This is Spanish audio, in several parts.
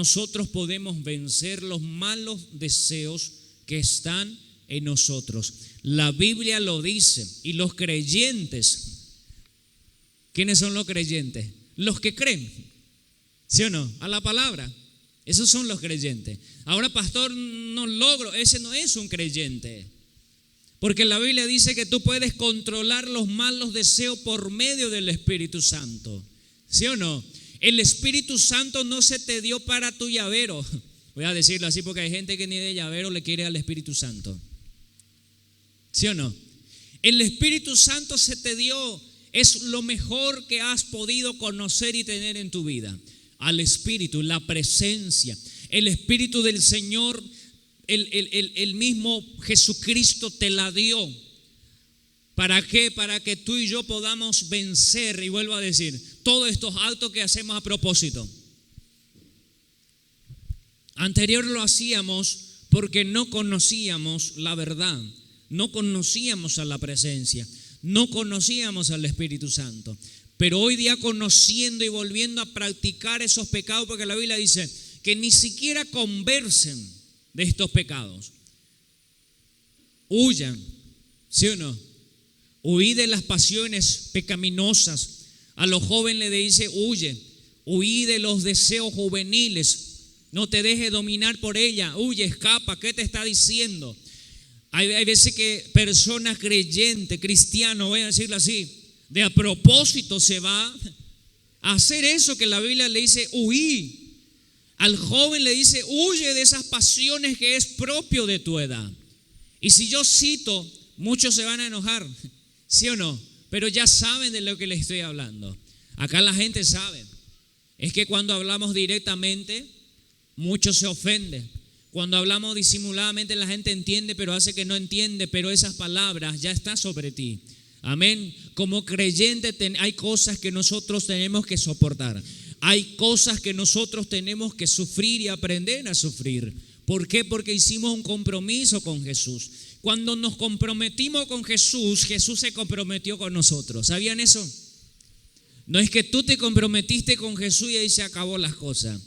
nosotros podemos vencer los malos deseos que están en nosotros. La Biblia lo dice. Y los creyentes, ¿quiénes son los creyentes? Los que creen, ¿sí o no? A la palabra. Esos son los creyentes. Ahora, pastor, no logro. Ese no es un creyente. Porque la Biblia dice que tú puedes controlar los malos deseos por medio del Espíritu Santo. ¿Sí o no? El Espíritu Santo no se te dio para tu llavero. Voy a decirlo así porque hay gente que ni de llavero le quiere al Espíritu Santo. ¿Sí o no? El Espíritu Santo se te dio, es lo mejor que has podido conocer y tener en tu vida. Al Espíritu, la presencia, el Espíritu del Señor, el mismo Jesucristo te la dio. ¿Para qué? Para que tú y yo podamos vencer, y vuelvo a decir, todos estos actos que hacemos a propósito. Anterior lo hacíamos porque no conocíamos la verdad, no conocíamos a la presencia, no conocíamos al Espíritu Santo. Pero hoy día, conociendo y volviendo a practicar esos pecados, porque la Biblia dice que ni siquiera conversen de estos pecados. Huyan, ¿sí o no? Huí de las pasiones pecaminosas. A los jóvenes le dice: huye, huí de los deseos juveniles. No te dejes dominar por ella. Huye, escapa. ¿Qué te está diciendo? Hay veces que personas creyentes, cristianos, voy a decirlo así, de a propósito se va a hacer eso que la Biblia le dice: huí. Al joven le dice: huye de esas pasiones que es propio de tu edad. Y si yo cito, muchos se van a enojar, ¿sí o no? Pero ya saben de lo que les estoy hablando. Acá la gente sabe. Es que cuando hablamos directamente, muchos se ofenden. Cuando hablamos disimuladamente, la gente entiende, pero hace que no entiende. Pero esas palabras ya están sobre ti. Amén. Como creyente hay cosas que nosotros tenemos que soportar. Hay cosas que nosotros tenemos que sufrir y aprender a sufrir. ¿Por qué? Porque hicimos un compromiso con Jesús. Cuando nos comprometimos con Jesús, Jesús se comprometió con nosotros. ¿Sabían eso? No es que tú te comprometiste con Jesús y ahí se acabó las cosas.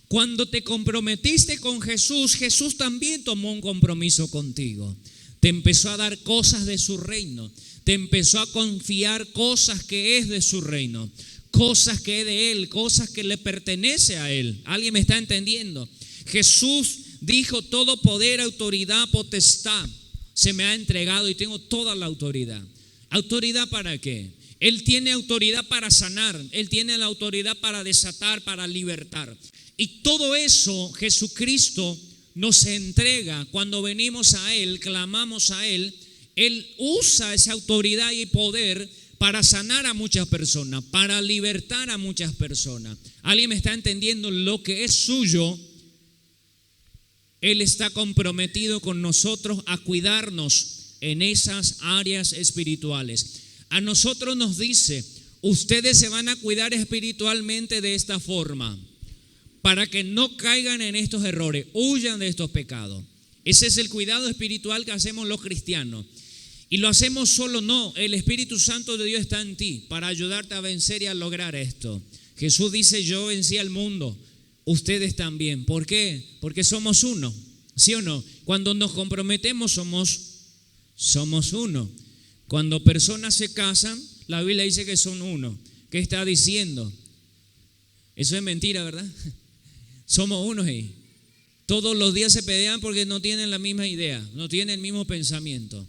Cuando te comprometiste con Jesús, Jesús también tomó un compromiso contigo. Te empezó a dar cosas de su reino. Te empezó a confiar cosas que es de su reino. Cosas que es de Él, cosas que le pertenece a Él. ¿Alguien me está entendiendo? Jesús dijo: todo poder, autoridad, potestad se me ha entregado y tengo toda la autoridad. ¿Autoridad para qué? Él tiene autoridad para sanar. Él tiene la autoridad para desatar, para libertar. Y todo eso Jesucristo nos entrega cuando venimos a Él, clamamos a Él. Él usa esa autoridad y poder para sanar a muchas personas, para libertar a muchas personas. ¿Alguien me está entendiendo? Lo que es suyo, Él está comprometido con nosotros a cuidarnos en esas áreas espirituales. A nosotros nos dice: ustedes se van a cuidar espiritualmente de esta forma, para que no caigan en estos errores, huyan de estos pecados. Ese es el cuidado espiritual que hacemos los cristianos. Y lo hacemos solo, no. El Espíritu Santo de Dios está en ti para ayudarte a vencer y a lograr esto. Jesús dice: yo vencí al mundo, ustedes también. ¿Por qué? Porque somos uno, ¿sí o no? Cuando nos comprometemos somos uno. Cuando personas se casan, la Biblia dice que son uno. ¿Qué está diciendo? Eso es mentira, ¿verdad? Somos uno ahí. Todos los días se pelean porque no tienen la misma idea, no tienen el mismo pensamiento.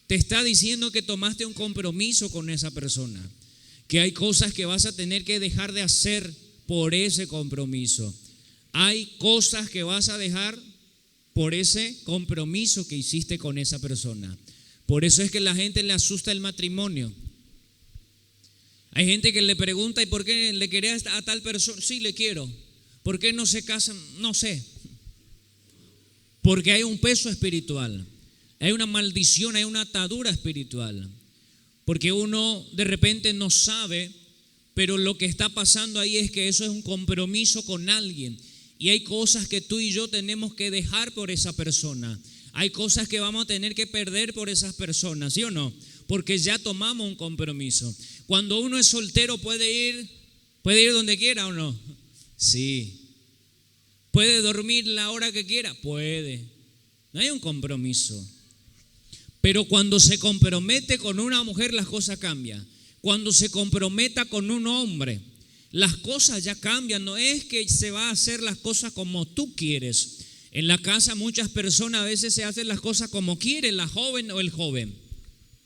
Te está diciendo que tomaste un compromiso con esa persona, que hay cosas que vas a tener que dejar de hacer por ese compromiso. Hay cosas que vas a dejar por ese compromiso que hiciste con esa persona. Por eso es que a la gente le asusta el matrimonio. Hay gente que le pregunta: ¿y por qué le querías a tal persona? Sí, le quiero. ¿Por qué no se casan? No sé. Porque hay un peso espiritual. Hay una maldición, hay una atadura espiritual. Porque uno de repente no sabe, pero lo que está pasando ahí es que eso es un compromiso con alguien. Y hay cosas que tú y yo tenemos que dejar por esa persona. Hay cosas que vamos a tener que perder por esas personas, ¿sí o no? Porque ya tomamos un compromiso. Cuando uno es soltero puede ir donde quiera, ¿o no? Sí. ¿Puede dormir la hora que quiera? Puede. No hay un compromiso. Pero cuando se compromete con una mujer, las cosas cambian. Cuando se comprometa con un hombre, las cosas ya cambian. No es que se va a hacer las cosas como tú quieres. En la casa muchas personas a veces se hacen las cosas como quiere la joven o el joven.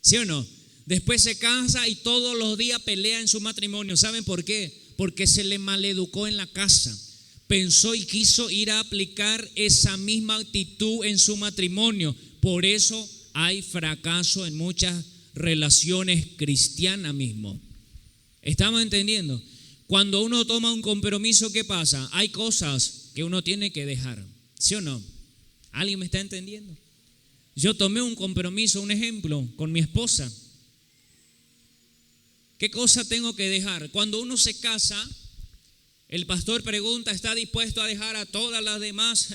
¿Sí o no? Después se casa y todos los días pelea en su matrimonio. ¿Saben por qué? Porque se le maleducó en la casa. Pensó y quiso ir a aplicar esa misma actitud en su matrimonio. Por eso hay fracaso en muchas relaciones cristianas mismo. ¿Estamos entendiendo? Cuando uno toma un compromiso, ¿qué pasa? Hay cosas que uno tiene que dejar. ¿Sí o no? ¿Alguien me está entendiendo? Yo tomé un compromiso, un ejemplo, con mi esposa. ¿Qué cosa tengo que dejar? Cuando uno se casa, el pastor pregunta, ¿está dispuesto a dejar a todas las demás?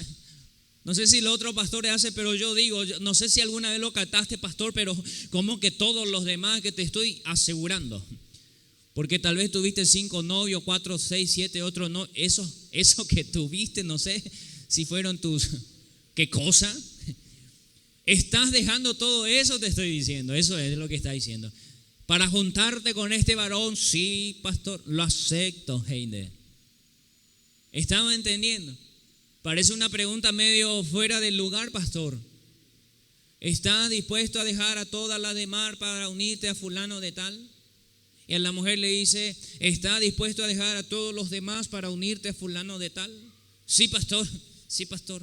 No sé si los otros pastores hacen, pero yo digo, no sé si alguna vez lo captaste, pastor, pero como que todos los demás que te estoy asegurando. Porque tal vez tuviste 5 novios, 4, 6, 7, otros no. Eso que tuviste, no sé si fueron tus... ¿Qué cosa? ¿Estás dejando todo eso? Te estoy diciendo, eso es lo que está diciendo. Para juntarte con este varón, sí, pastor, lo acepto, Heide. ¿Estamos entendiendo? Parece una pregunta medio fuera del lugar, pastor. ¿Estás dispuesto a dejar a todas las demás para unirte a fulano de tal? Y a la mujer le dice, ¿estás dispuesto a dejar a todos los demás para unirte a fulano de tal? Sí, pastor, sí, pastor.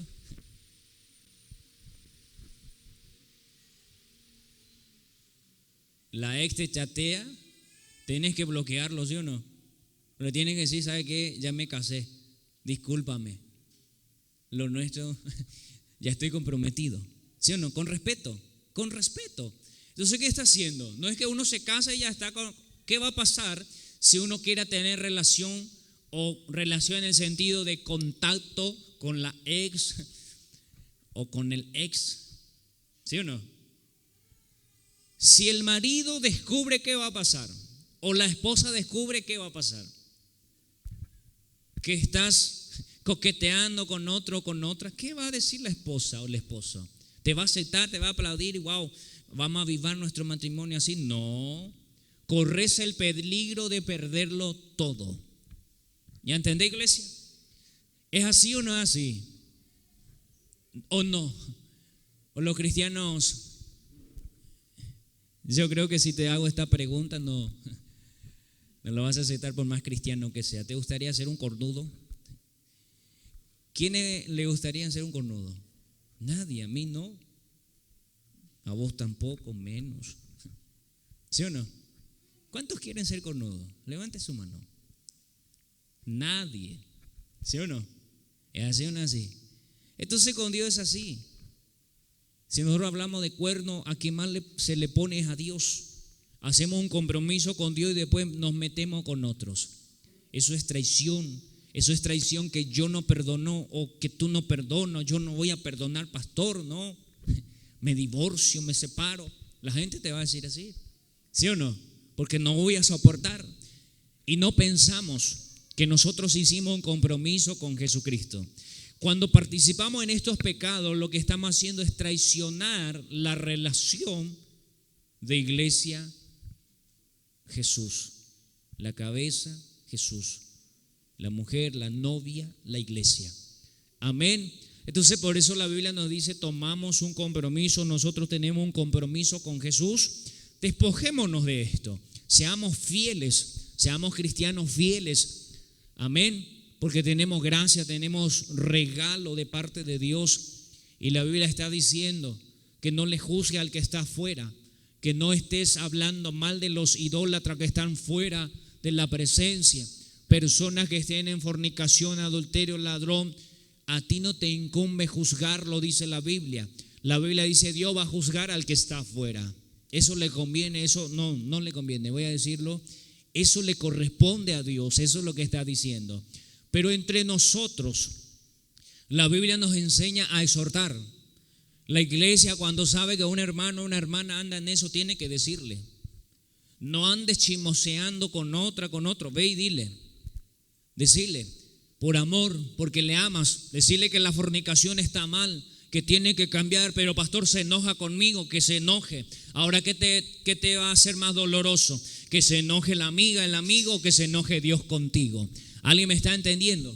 La ex te chatea, tienes que bloquearlo, ¿sí o no? Pero tienes que decir, ¿sabe qué? Ya me casé, discúlpame. Lo nuestro, ya estoy comprometido, ¿sí o no? Con respeto, con respeto. Entonces, ¿qué está haciendo? No es que uno se casa y ya está con... ¿Qué va a pasar si uno quiera tener relación o relación en el sentido de contacto con la ex o con el ex? ¿Sí o no? Si el marido descubre, ¿qué va a pasar? O la esposa descubre, ¿qué va a pasar? Que estás coqueteando con otro o con otra. ¿Qué va a decir la esposa o el esposo? ¿Te va a aceptar, te va a aplaudir y wow, vamos a avivar nuestro matrimonio así? No. Corres el peligro de perderlo todo. ¿Ya entendés, iglesia? ¿Es así o no es así? ¿O no? ¿O los cristianos? Yo creo que si te hago esta pregunta no lo vas a aceptar por más cristiano que sea. ¿Te gustaría ser un cornudo? ¿Quién le gustaría ser un cornudo? Nadie, a mí no. A vos tampoco, menos. ¿Sí o no? ¿Cuántos quieren ser cornudos? Levante su mano. Nadie. ¿Sí o no? ¿Es así o no así? Entonces con Dios es así. Si nosotros hablamos de cuerno, a quien más se le pone es a Dios. Hacemos un compromiso con Dios y después nos metemos con otros. Eso es traición. Eso es traición que yo no perdono o que tú no perdonas. Yo no voy a perdonar, pastor, no. Me divorcio, me separo. La gente te va a decir así. ¿Sí o no? Porque no voy a soportar. Y no pensamos que nosotros hicimos un compromiso con Jesucristo. Cuando participamos en estos pecados, lo que estamos haciendo es traicionar la relación de iglesia-Jesús. La cabeza, Jesús. La mujer, la novia, la iglesia. Amén. Entonces por eso la Biblia nos dice, tomamos un compromiso, nosotros tenemos un compromiso con Jesús. Despojémonos de esto, seamos fieles, seamos cristianos fieles. Amén. Porque tenemos gracia, tenemos regalo de parte de Dios. Y la Biblia está diciendo que no le juzgue al que está afuera, que no estés hablando mal de los idólatras que están fuera de la presencia. Personas que estén en fornicación, adulterio, ladrón, a ti no te incumbe juzgarlo, dice la Biblia. La Biblia dice, Dios va a juzgar al que está afuera. Eso le conviene, eso no le conviene, voy a decirlo. Eso le corresponde a Dios, eso es lo que está diciendo. Pero entre nosotros, la Biblia nos enseña a exhortar. La iglesia, cuando sabe que un hermano o una hermana anda en eso, tiene que decirle. No andes chismoseando con otro, ve y dile. Decirle, por amor, porque le amas, decirle que la fornicación está mal, que tiene que cambiar, pero pastor se enoja conmigo, que se enoje. Ahora, ¿qué te va a hacer más doloroso? ¿Que se enoje la amiga, el amigo, o que se enoje Dios contigo? ¿Alguien me está entendiendo?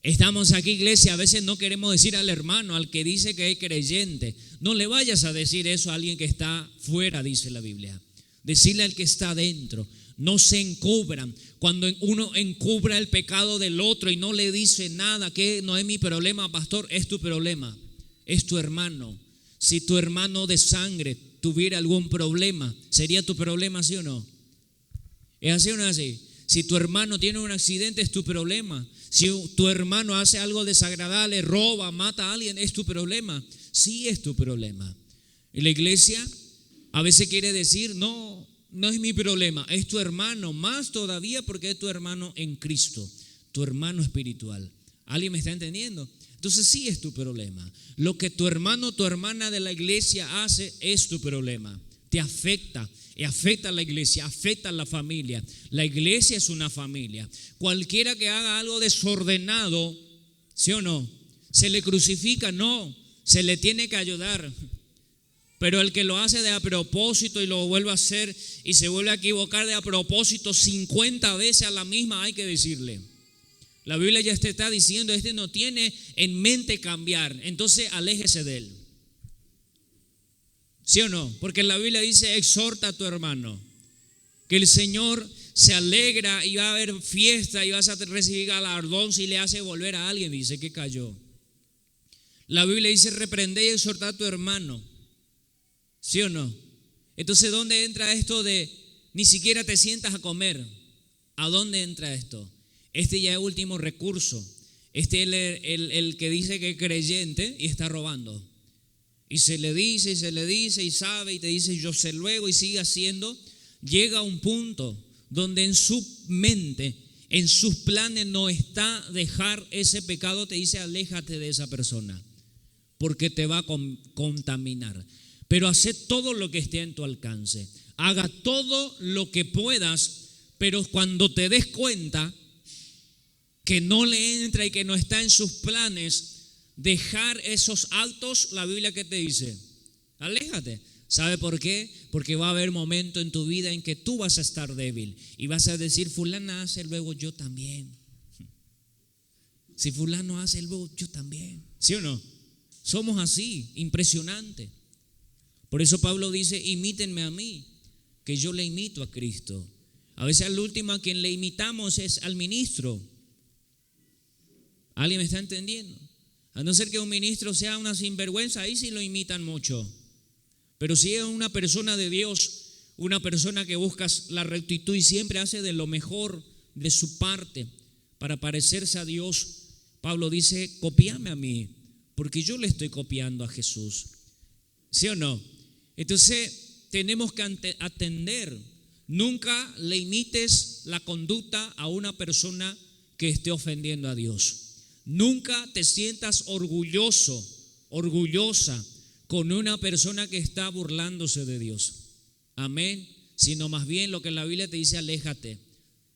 Estamos aquí, iglesia, a veces no queremos decir al hermano, al que dice que es creyente, no le vayas a decir eso a alguien que está fuera, dice la Biblia. Decirle al que está dentro. No se encubran. Cuando uno encubra el pecado del otro y no le dice nada, que no es mi problema, pastor, es tu problema, es tu hermano. Si tu hermano de sangre tuviera algún problema, ¿sería tu problema, sí o no? ¿Es así o no es así? Si tu hermano tiene un accidente, es tu problema. Si tu hermano hace algo desagradable, roba, mata a alguien, es tu problema. Sí, es tu problema. Y la iglesia a veces quiere decir, no es mi problema, es tu hermano, más todavía porque es tu hermano en Cristo, tu hermano espiritual. ¿Alguien me está entendiendo? Entonces sí es tu problema. Lo que tu hermano, tu hermana de la iglesia hace es tu problema. Te afecta, y afecta a la iglesia, afecta a la familia. La iglesia es una familia. Cualquiera que haga algo desordenado, ¿sí o no? ¿Se le crucifica? No, se le tiene que ayudar. Pero el que lo hace de a propósito y lo vuelve a hacer y se vuelve a equivocar de a propósito 50 veces a la misma, hay que decirle. La Biblia ya te está diciendo, no tiene en mente cambiar, entonces aléjese de él. ¿Sí o no? Porque la Biblia dice, exhorta a tu hermano, que el Señor se alegra y va a haber fiesta y vas a recibir galardón si le hace volver a alguien, dice que cayó. La Biblia dice, reprende y exhorta a tu hermano. ¿Sí o no? Entonces, ¿dónde entra esto de ni siquiera te sientas a comer? ¿A dónde entra esto? Este ya es último recurso. Este es el que dice que es creyente y está robando. Y se le dice y sabe y te dice yo sé luego y sigue haciendo. Llega a un punto donde en su mente, en sus planes no está dejar ese pecado. Te dice aléjate de esa persona porque te va a contaminar. Pero hace todo lo que esté en tu alcance. Haga todo lo que puedas, pero cuando te des cuenta que no le entra y que no está en sus planes, dejar esos actos, la Biblia ¿qué te dice? Aléjate. ¿Sabe por qué? Porque va a haber momento en tu vida en que tú vas a estar débil y vas a decir, fulana hace, luego yo también. Si fulano hace, luego yo también. ¿Sí o no? Somos así, impresionante. Por eso Pablo dice, imítenme a mí, que yo le imito a Cristo. A veces al último a quien le imitamos es al ministro. ¿Alguien me está entendiendo? A no ser que un ministro sea una sinvergüenza, ahí sí lo imitan mucho. Pero si es una persona de Dios, una persona que busca la rectitud y siempre hace de lo mejor de su parte para parecerse a Dios, Pablo dice, copíame a mí, porque yo le estoy copiando a Jesús. ¿Sí o no? Entonces tenemos que atender. Nunca le imites la conducta a una persona que esté ofendiendo a Dios. Nunca te sientas orgulloso, orgullosa con una persona que está burlándose de Dios. Amén. Sino más bien lo que la Biblia te dice, aléjate.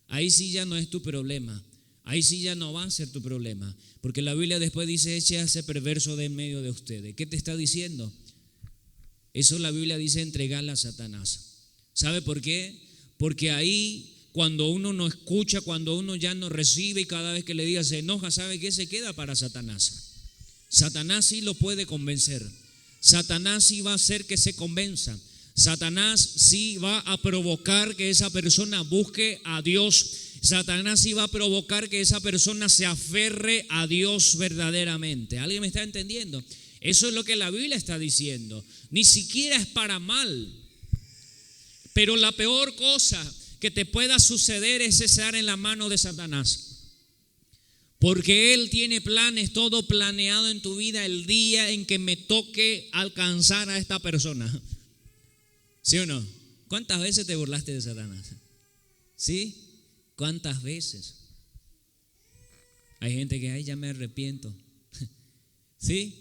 Ahí sí ya no es tu problema. Ahí sí ya no va a ser tu problema. Porque la Biblia después dice, eche a ese perverso de en medio de ustedes. ¿Qué te está diciendo? Eso la Biblia dice, entregale a Satanás. ¿Sabe por qué? Porque ahí cuando uno no escucha, cuando uno ya no recibe y cada vez que le diga se enoja, ¿sabe qué? Se queda para Satanás. Satanás sí lo puede convencer. Satanás sí va a hacer que se convenza. Satanás sí va a provocar que esa persona busque a Dios. Satanás sí va a provocar que esa persona se aferre a Dios verdaderamente. ¿Alguien me está entendiendo? Eso es lo que la Biblia está diciendo. Ni siquiera es para mal. Pero la peor cosa que te pueda suceder es estar en la mano de Satanás. Porque Él tiene planes, todo planeado en tu vida el día en que me toque alcanzar a esta persona. ¿Sí o no? ¿Cuántas veces te burlaste de Satanás? ¿Sí? ¿Cuántas veces? Hay gente que, ay, ya me arrepiento. ¿Sí?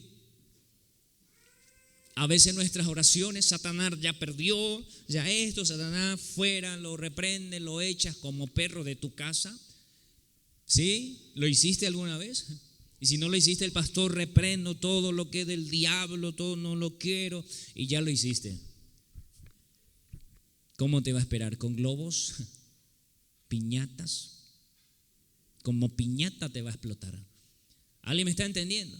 A veces nuestras oraciones, Satanás ya perdió, ya esto, Satanás fuera, lo reprende, lo echas como perro de tu casa. ¿Sí? ¿Lo hiciste alguna vez? Y si no lo hiciste, el pastor, reprendo todo lo que es del diablo, todo no lo quiero, y ya lo hiciste. ¿Cómo te va a esperar? ¿Con globos? ¿Piñatas? Como piñata te va a explotar. ¿Alguien me está entendiendo?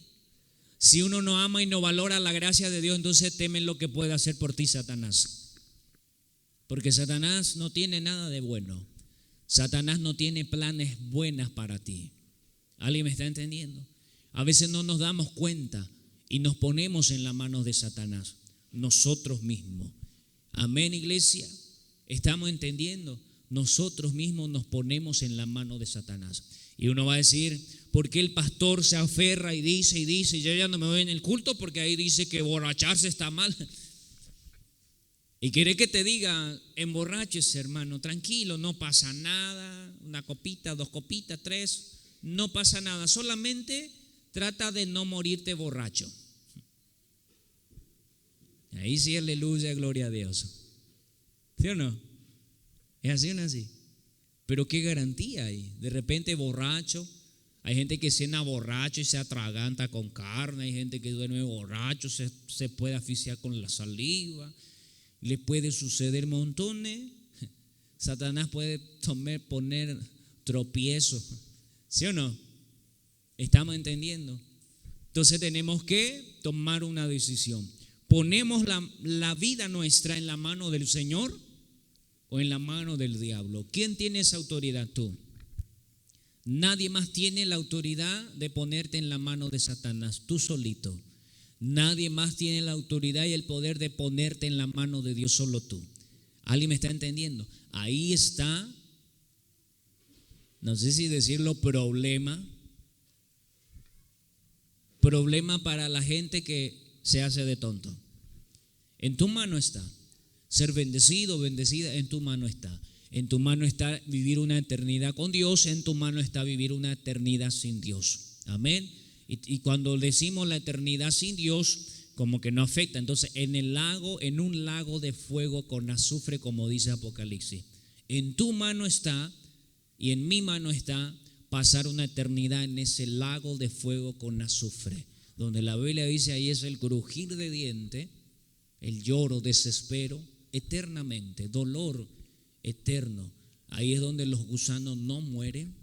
Si uno no ama y no valora la gracia de Dios, entonces teme lo que puede hacer por ti Satanás. Porque Satanás no tiene nada de bueno. Satanás no tiene planes buenas para ti. ¿Alguien me está entendiendo? A veces no nos damos cuenta y nos ponemos en las manos de Satanás, nosotros mismos. Amén, iglesia. ¿Estamos entendiendo? Nosotros mismos nos ponemos en la mano de Satanás. Y uno va a decir, ¿por qué el pastor se aferra y dice, yo ya no me voy en el culto porque ahí dice que borracharse está mal? Y quiere que te diga, emborráchese, hermano, tranquilo, no pasa nada, una copita, 2 copitas, 3, no pasa nada, solamente trata de no morirte borracho. Ahí sí, aleluya, gloria a Dios. ¿Sí o no? ¿Es así o no así? Pero qué garantía hay. De repente borracho, hay gente que cena borracho y se atraganta con carne, hay gente que duerme borracho, se puede asfixiar con la saliva, le puede suceder montones. Satanás puede poner tropiezo. ¿Sí o no? ¿Estamos entendiendo? Entonces tenemos que tomar una decisión. ¿Ponemos la vida nuestra en la mano del Señor o en la mano del diablo? ¿Quién tiene esa autoridad? Tú. Nadie más tiene la autoridad de ponerte en la mano de Satanás, tú solito. Nadie más tiene la autoridad y el poder de ponerte en la mano de Dios, solo tú. ¿Alguien me está entendiendo? Ahí está, no sé si decirlo, problema para la gente que se hace de tonto. En tu mano está. Ser bendecido, bendecida, en tu mano está. En tu mano está vivir una eternidad con Dios, en tu mano está vivir una eternidad sin Dios. Amén. Y cuando decimos la eternidad sin Dios, como que no afecta. Entonces, en un lago de fuego con azufre, como dice Apocalipsis. En tu mano está y en mi mano está pasar una eternidad en ese lago de fuego con azufre, donde la Biblia dice ahí es el crujir de diente, el lloro, desespero, eternamente, dolor eterno. Ahí es donde los gusanos no mueren.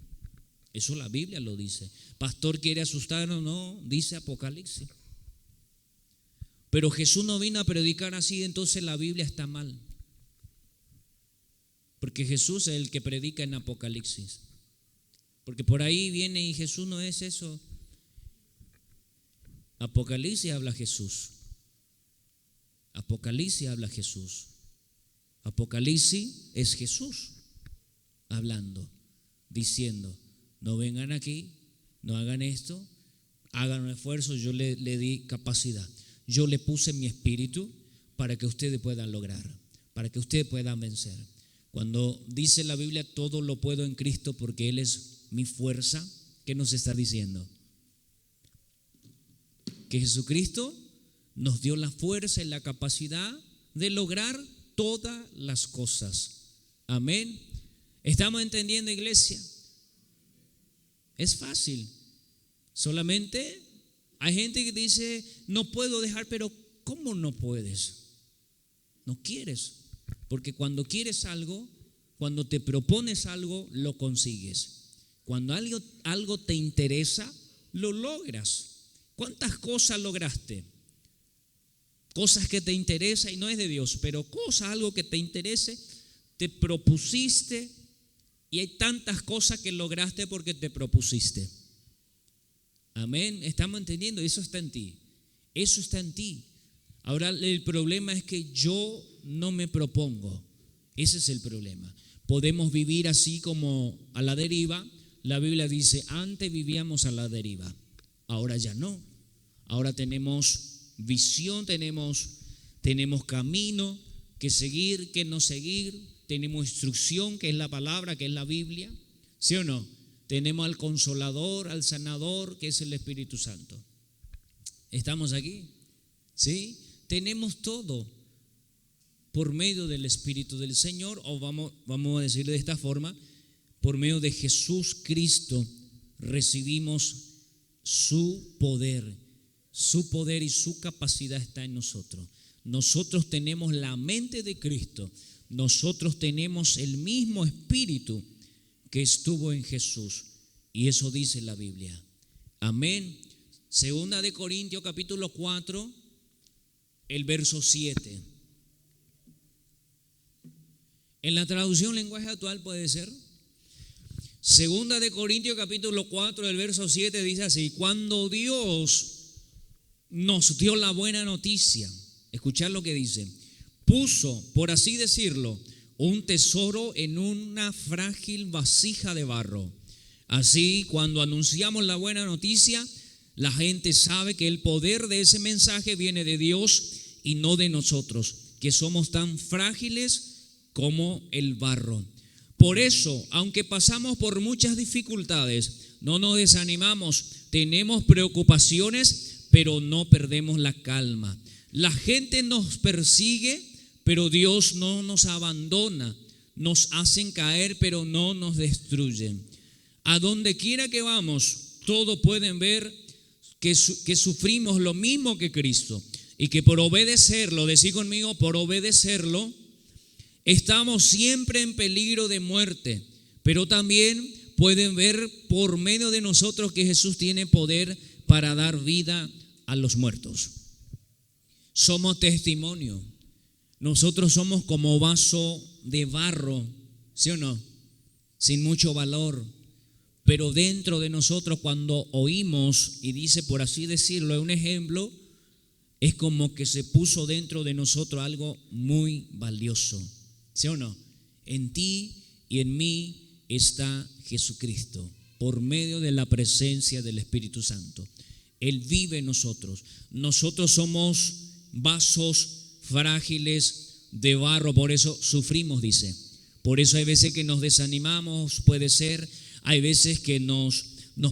Eso la Biblia lo dice. Pastor, ¿quiere asustarnos? No, dice Apocalipsis. Pero Jesús no vino a predicar así, entonces la Biblia está mal. Porque Jesús es el que predica en Apocalipsis. Porque por ahí viene y Jesús no es eso. Apocalipsis habla Jesús. Apocalipsis habla Jesús. Apocalipsis es Jesús hablando, diciendo, no vengan aquí, no hagan esto, hagan un esfuerzo, yo le di capacidad, yo le puse mi espíritu para que ustedes puedan lograr, para que ustedes puedan vencer. Cuando dice la Biblia, todo lo puedo en Cristo porque Él es mi fuerza, ¿qué nos está diciendo? Que Jesucristo nos dio la fuerza y la capacidad de lograr todas las cosas. Amén. ¿Estamos entendiendo, iglesia? Es fácil. Solamente hay gente que dice, no puedo dejar, pero ¿cómo no puedes? No quieres. Porque cuando quieres algo, cuando te propones algo, lo consigues. Cuando algo te interesa, lo logras. ¿Cuántas cosas lograste? Cosas que te interesan y no es de Dios, pero algo que te interese, te propusiste y hay tantas cosas que lograste porque te propusiste. Amén, estamos entendiendo, eso está en ti. Eso está en ti. Ahora el problema es que yo no me propongo. Ese es el problema. Podemos vivir así como a la deriva. La Biblia dice, antes vivíamos a la deriva, ahora ya no. Ahora tenemos visión, tenemos camino que seguir, que no seguir, tenemos instrucción, que es la palabra, que es la Biblia, ¿sí o no? Tenemos al Consolador, al Sanador, que es el Espíritu Santo. ¿Estamos aquí? ¿Sí? Tenemos todo por medio del Espíritu del Señor, o vamos a decirlo de esta forma, por medio de Jesús Cristo recibimos su poder y su capacidad está en nosotros. Nosotros tenemos la mente de Cristo, nosotros tenemos el mismo espíritu que estuvo en Jesús, y eso dice la Biblia. Amén. Segunda de Corintios capítulo 4, el verso 7. En la traducción lenguaje actual puede ser. Segunda de Corintios capítulo 4, el verso 7 dice así: cuando Dios nos dio la buena noticia, escuchad lo que dice, puso, por así decirlo, un tesoro en una frágil vasija de barro. Así, cuando anunciamos la buena noticia, la gente sabe que el poder de ese mensaje viene de Dios y no de nosotros, que somos tan frágiles como el barro. Por eso, aunque pasamos por muchas dificultades, no nos desanimamos, tenemos preocupaciones, pero no perdemos la calma. La gente nos persigue, pero Dios no nos abandona. Nos hacen caer, pero no nos destruyen. A donde quiera que vamos, todos pueden ver que sufrimos lo mismo que Cristo y que por obedecerlo, decí conmigo, por obedecerlo, estamos siempre en peligro de muerte, pero también pueden ver por medio de nosotros que Jesús tiene poder para dar vida a los muertos. Somos testimonio. Nosotros somos como vaso de barro, ¿sí o no? Sin mucho valor. Pero dentro de nosotros, cuando oímos, y dice por así decirlo, un ejemplo, es como que se puso dentro de nosotros algo muy valioso. ¿Sí o no? En ti y en mí está Jesucristo, por medio de la presencia del Espíritu Santo. Él vive en nosotros. Nosotros somos vasos frágiles de barro, por eso sufrimos, dice. Por eso hay veces que nos desanimamos, puede ser. Hay veces que nos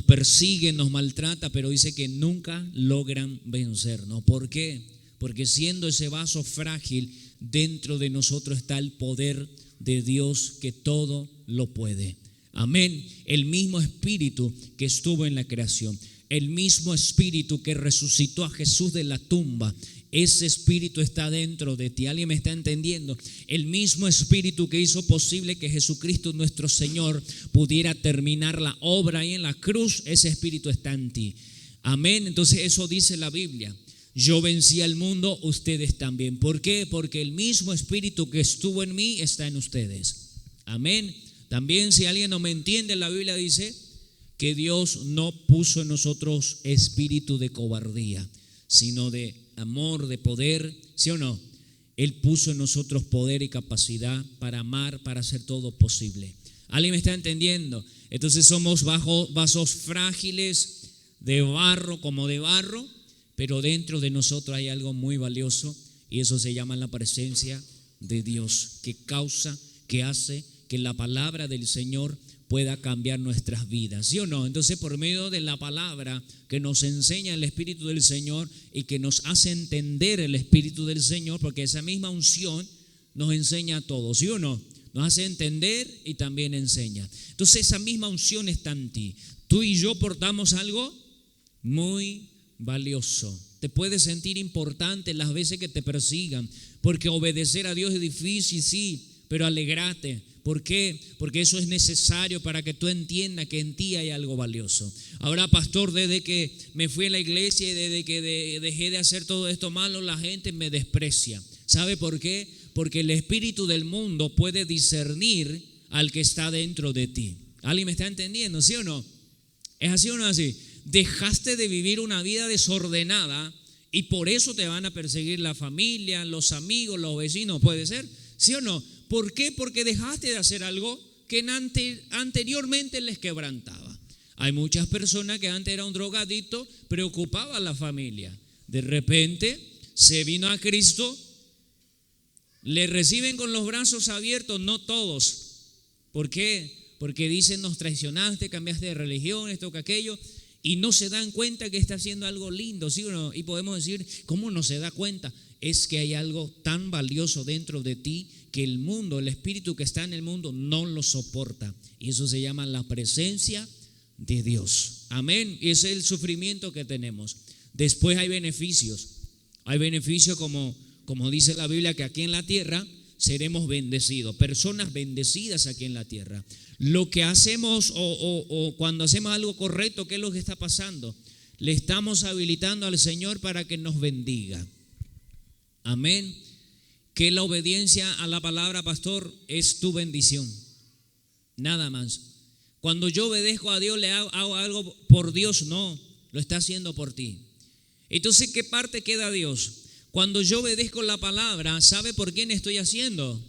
persiguen, nos maltrata, pero dice que nunca logran vencernos. ¿Por qué? Porque siendo ese vaso frágil, dentro de nosotros está el poder de Dios que todo lo puede. Amén. El mismo espíritu que estuvo en la creación, el mismo espíritu que resucitó a Jesús de la tumba, ese espíritu está dentro de ti. ¿Alguien me está entendiendo? El mismo espíritu que hizo posible que Jesucristo nuestro Señor pudiera terminar la obra ahí en la cruz, ese espíritu está en ti. Amén. Entonces eso dice la Biblia. Yo vencí al mundo, ustedes también. ¿Por qué? Porque el mismo espíritu que estuvo en mí está en ustedes. Amén. También, si alguien no me entiende, la Biblia dice que Dios no puso en nosotros espíritu de cobardía, sino de amor, de poder, ¿sí o no? Él puso en nosotros poder y capacidad para amar, para hacer todo posible. ¿Alguien me está entendiendo? Entonces somos vasos frágiles de barro, como de barro, pero dentro de nosotros hay algo muy valioso y eso se llama la presencia de Dios, que causa, que hace que la palabra del Señor pueda cambiar nuestras vidas, ¿sí o no? Entonces, por medio de la palabra que nos enseña el Espíritu del Señor y que nos hace entender el Espíritu del Señor, porque esa misma unción nos enseña a todos, ¿sí o no? Nos hace entender y también enseña. Entonces, esa misma unción está en ti. Tú y yo portamos algo muy valioso. Te puedes sentir importante las veces que te persigan, porque obedecer a Dios es difícil, sí, pero alegrate. ¿Por qué? Porque eso es necesario para que tú entiendas que en ti hay algo valioso. Ahora, pastor, desde que me fui a la iglesia y desde que dejé de hacer todo esto malo, la gente me desprecia. ¿Sabe por qué? Porque el espíritu del mundo puede discernir al que está dentro de ti. ¿Alguien me está entendiendo? ¿Sí o no? ¿Es así o no así? Dejaste de vivir una vida desordenada y por eso te van a perseguir la familia, los amigos, los vecinos, ¿puede ser? ¿Sí o no? ¿Por qué? Porque dejaste de hacer algo que anteriormente les quebrantaba. Hay muchas personas que antes era un drogadicto, preocupaba a la familia. De repente se vino a Cristo, le reciben con los brazos abiertos, no todos. ¿Por qué? Porque dicen nos traicionaste, cambiaste de religión, esto que aquello, y no se dan cuenta que está haciendo algo lindo, ¿sí o no? Y podemos decir, ¿cómo no se da cuenta? es que hay algo tan valioso dentro de ti que el mundo, el espíritu que está en el mundo no lo soporta. Y eso se llama la presencia de Dios. Amén. Y ese es el sufrimiento que tenemos. Después hay beneficios. Hay beneficios como dice la Biblia, que aquí en la tierra seremos bendecidos. Personas bendecidas aquí en la tierra. Lo que hacemos o cuando hacemos algo correcto, ¿qué es lo que está pasando? Le estamos habilitando al Señor para que nos bendiga. Amén. Que la obediencia a la palabra, pastor, es tu bendición. Nada más. Cuando yo obedezco a Dios, le hago algo por Dios, no, lo está haciendo por ti. Entonces, ¿qué parte queda Dios? Cuando yo obedezco la palabra, ¿sabe por quién estoy haciendo?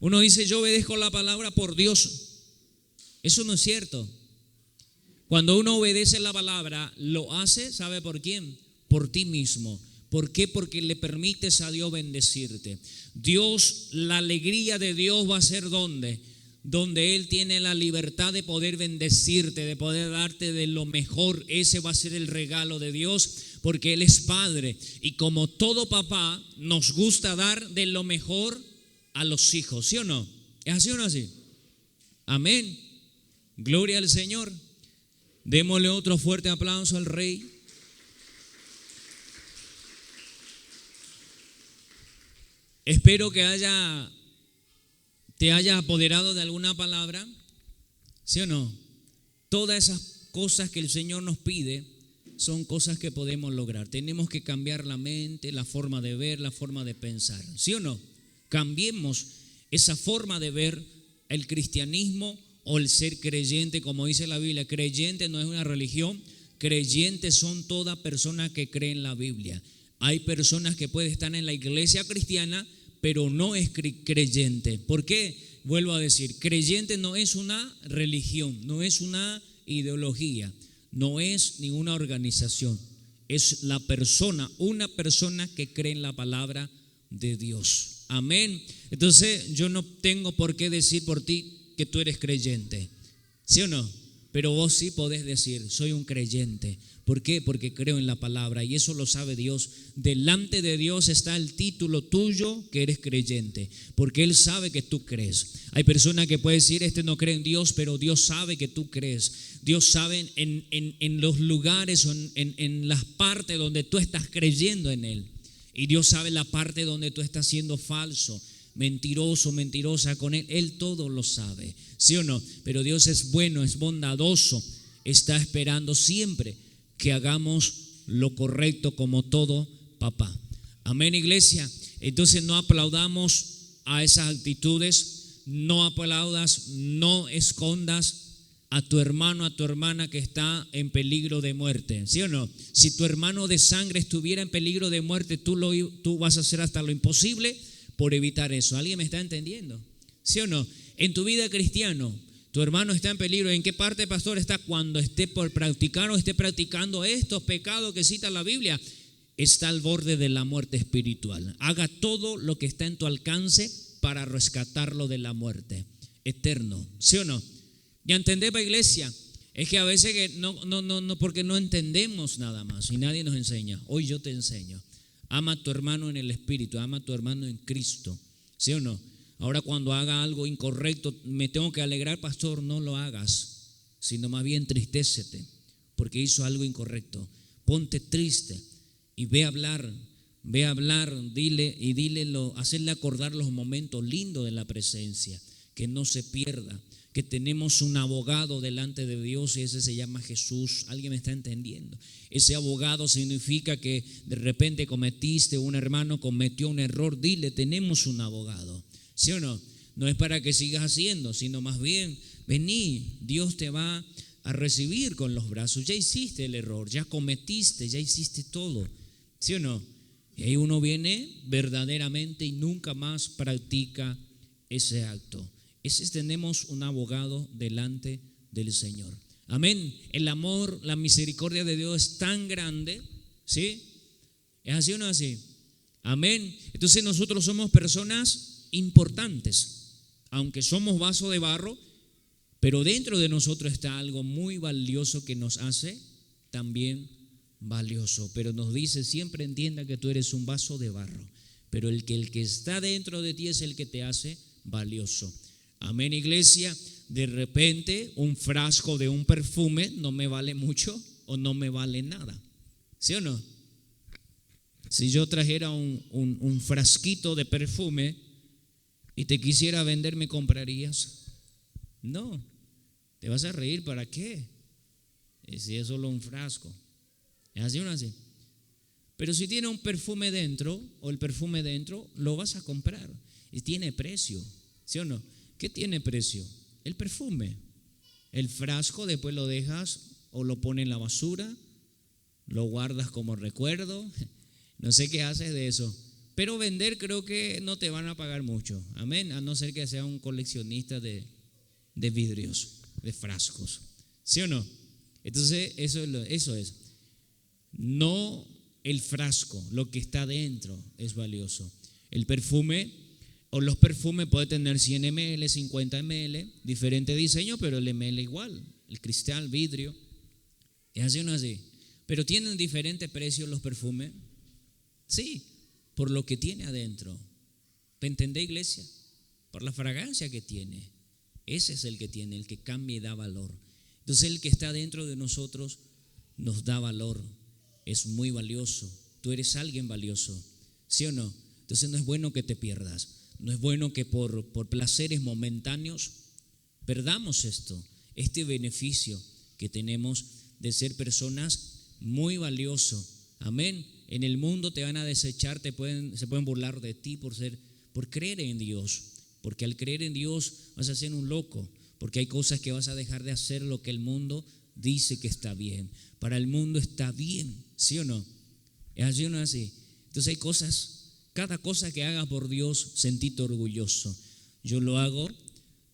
Uno dice, yo obedezco la palabra por Dios. Eso no es cierto. Cuando uno obedece la palabra, lo hace, ¿sabe por quién? Por ti mismo. ¿Por qué? Porque le permites a Dios bendecirte. Dios, la alegría de Dios va a ser ¿dónde? Donde Él tiene la libertad de poder bendecirte, de poder darte de lo mejor. Ese va a ser el regalo de Dios, porque Él es Padre. Y como todo papá, nos gusta dar de lo mejor a los hijos, ¿sí o no? ¿Es así o no así? Amén. Gloria al Señor. Démosle otro fuerte aplauso al Rey. Espero que te haya apoderado de alguna palabra, ¿sí o no? Todas esas cosas que el Señor nos pide son cosas que podemos lograr. Tenemos que cambiar la mente, la forma de ver, la forma de pensar, ¿sí o no? Cambiemos esa forma de ver el cristianismo o el ser creyente, como dice la Biblia. Creyente no es una religión, creyentes son toda persona que cree en la Biblia. Hay personas que pueden estar en la iglesia cristiana, pero no es creyente. ¿Por qué? Vuelvo a decir, creyente no es una religión, no es una ideología, no es ninguna organización. Es la persona, una persona que cree en la palabra de Dios. Amén. Entonces yo no tengo por qué decir por ti que tú eres creyente, ¿sí o no? Pero vos sí podés decir, soy un creyente. ¿Por qué? Porque creo en la palabra, y eso lo sabe Dios. Delante de Dios está el título tuyo que eres creyente, porque Él sabe que tú crees. Hay personas que pueden decir, este no cree en Dios, pero Dios sabe que tú crees. Dios sabe en los lugares o en las partes donde tú estás creyendo en Él. Y Dios sabe la parte donde tú estás siendo falso, mentiroso, mentirosa con Él. Él todo lo sabe, ¿sí o no? Pero Dios es bueno, es bondadoso, está esperando siempre que hagamos lo correcto como todo papá. Amén, iglesia. Entonces no aplaudamos a esas actitudes, no aplaudas, no escondas a tu hermano, a tu hermana que está en peligro de muerte, ¿sí o no? Si tu hermano de sangre estuviera en peligro de muerte, tú vas a hacer hasta lo imposible por evitar eso. ¿Alguien me está entendiendo? ¿Sí o no? En tu vida cristiano, tu hermano está en peligro. ¿En qué parte, pastor, está? Cuando esté por practicar o esté practicando estos pecados que cita la Biblia, está al borde de la muerte espiritual. Haga todo lo que está en tu alcance para rescatarlo de la muerte eterno, ¿sí o no? ¿Ya entendés, iglesia? Es que a veces que no, porque no entendemos nada más y nadie nos enseña. Hoy yo te enseño. Ama a tu hermano en el Espíritu, ama a tu hermano en Cristo, ¿sí o no? Ahora cuando haga algo incorrecto, me tengo que alegrar, pastor, no lo hagas, sino más bien tristécete, porque hizo algo incorrecto. Ponte triste y ve a hablar, hacerle acordar los momentos lindos de la presencia, que no se pierda, que tenemos un abogado delante de Dios y ese se llama Jesús. ¿Alguien me está entendiendo? Ese abogado significa que de repente un hermano cometió un error, dile, tenemos un abogado, ¿sí o no? No es para que sigas haciendo, sino más bien, vení, Dios te va a recibir con los brazos. Ya hiciste el error, ya cometiste, ya hiciste todo, ¿sí o no? Y ahí uno viene verdaderamente y nunca más practica ese acto. Tenemos un abogado delante del Señor. Amén. El amor, la misericordia de Dios es tan grande, ¿sí? ¿Es así o no así? Amén. Entonces nosotros somos personas importantes, aunque somos vaso de barro, pero dentro de nosotros está algo muy valioso que nos hace también valioso. Pero nos dice, siempre entienda que tú eres un vaso de barro, pero el que está dentro de ti es el que te hace valioso. Amén, iglesia. De repente un frasco de un perfume no me vale mucho o no me vale nada, ¿sí o no? Si yo trajera un frasquito de perfume y te quisiera vender, ¿me comprarías? No, te vas a reír, ¿para qué? Si es solo un frasco. ¿Es así o no así? Pero si tiene un perfume dentro, o el perfume dentro, lo vas a comprar. Y tiene precio, ¿sí o no? ¿Qué tiene precio? El perfume. El frasco después lo dejas o lo pones en la basura, lo guardas como recuerdo. No sé qué haces de eso. Pero vender creo que no te van a pagar mucho. Amén. A no ser que sea un coleccionista de vidrios, de frascos. ¿Sí o no? Entonces eso es. No el frasco, lo que está dentro es valioso. El perfume o los perfumes pueden tener 100 ml, 50 ml, diferente diseño, pero el ml igual, el cristal, vidrio. ¿Es así o no así? Pero tienen diferente precio los perfumes. Sí, por lo que tiene adentro. ¿Me entendés, iglesia? Por la fragancia que tiene. Ese es el que tiene, el que cambia y da valor. Entonces el que está dentro de nosotros nos da valor. Es muy valioso. Tú eres alguien valioso, ¿sí o no? Entonces no es bueno que te pierdas. No es bueno que por placeres momentáneos perdamos este beneficio que tenemos de ser personas muy valiosas. Amén. En el mundo te van a desechar, se pueden burlar de ti por creer en Dios. Porque al creer en Dios vas a ser un loco. Porque hay cosas que vas a dejar de hacer lo que el mundo dice que está bien. Para el mundo está bien, ¿sí o no? ¿Es así o no es así? Entonces hay cosas, cada cosa que hagas por Dios, sentite orgulloso. Yo lo hago,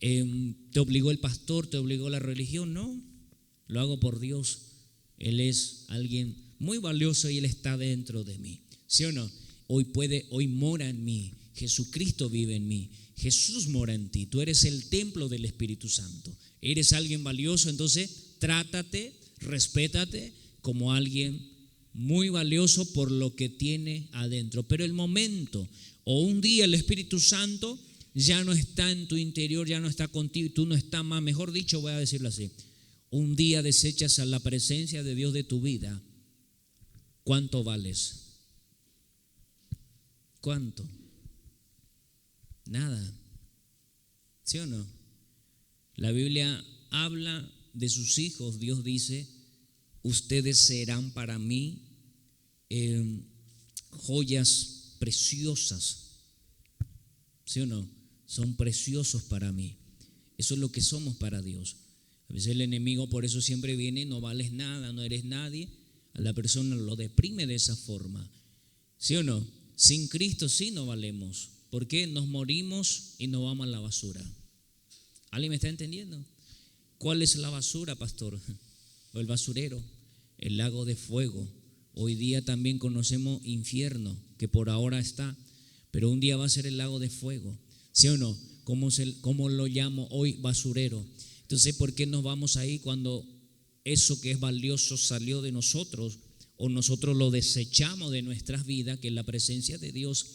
¿te obligó el pastor? ¿Te obligó la religión? No, lo hago por Dios. Él es alguien muy valioso y Él está dentro de mí, ¿sí o no? Hoy mora en mí, Jesucristo vive en mí, Jesús mora en ti, tú eres el templo del Espíritu Santo, eres alguien valioso, entonces trátate, respétate como alguien muy valioso por lo que tiene adentro. Pero el momento o un día el Espíritu Santo ya no está en tu interior, ya no está contigo y tú no estás más, mejor dicho, voy a decirlo así, un día desechas a la presencia de Dios de tu vida. ¿Cuánto vales? ¿Cuánto? Nada. ¿Sí o no? La Biblia habla de sus hijos. Dios dice, ustedes serán para mí joyas preciosas. ¿Sí o no? Son preciosos para mí. Eso es lo que somos para Dios. A veces el enemigo por eso siempre viene, no vales nada, no eres nadie. A la persona lo deprime de esa forma. ¿Sí o no? Sin Cristo sí no valemos. ¿Por qué? Nos morimos y nos vamos a la basura. ¿Alguien me está entendiendo? ¿Cuál es la basura, pastor? O el basurero, el lago de fuego. Hoy día también conocemos infierno, que por ahora está, pero un día va a ser el lago de fuego. ¿Sí o no? ¿Cómo lo llamo hoy? Basurero. Entonces, ¿por qué nos vamos ahí cuando eso que es valioso salió de nosotros o nosotros lo desechamos de nuestras vidas, que es la presencia de Dios?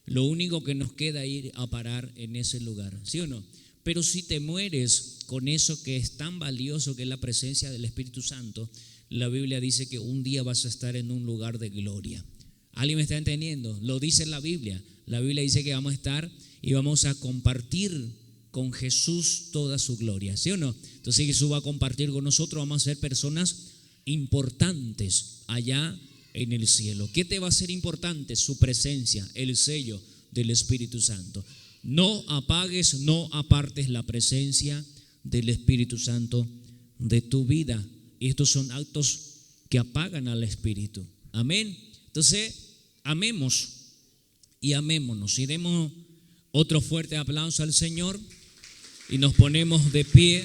Lo único que nos queda es ir a parar en ese lugar, ¿sí o no? Pero si te mueres con eso que es tan valioso, que es la presencia del Espíritu Santo, la Biblia dice que un día vas a estar en un lugar de gloria. ¿Alguien me está entendiendo? Lo dice la Biblia. La Biblia dice que vamos a estar y vamos a compartir con Jesús toda su gloria, ¿sí o no? Entonces Jesús va a compartir con nosotros, vamos a ser personas importantes allá en el cielo. ¿Qué te va a ser importante? Su presencia, el sello del Espíritu Santo. No apagues, no apartes la presencia del Espíritu Santo de tu vida. Y estos son actos que apagan al Espíritu. Amén. Entonces, amemos y amémonos. Y demos otro fuerte aplauso al Señor y nos ponemos de pie.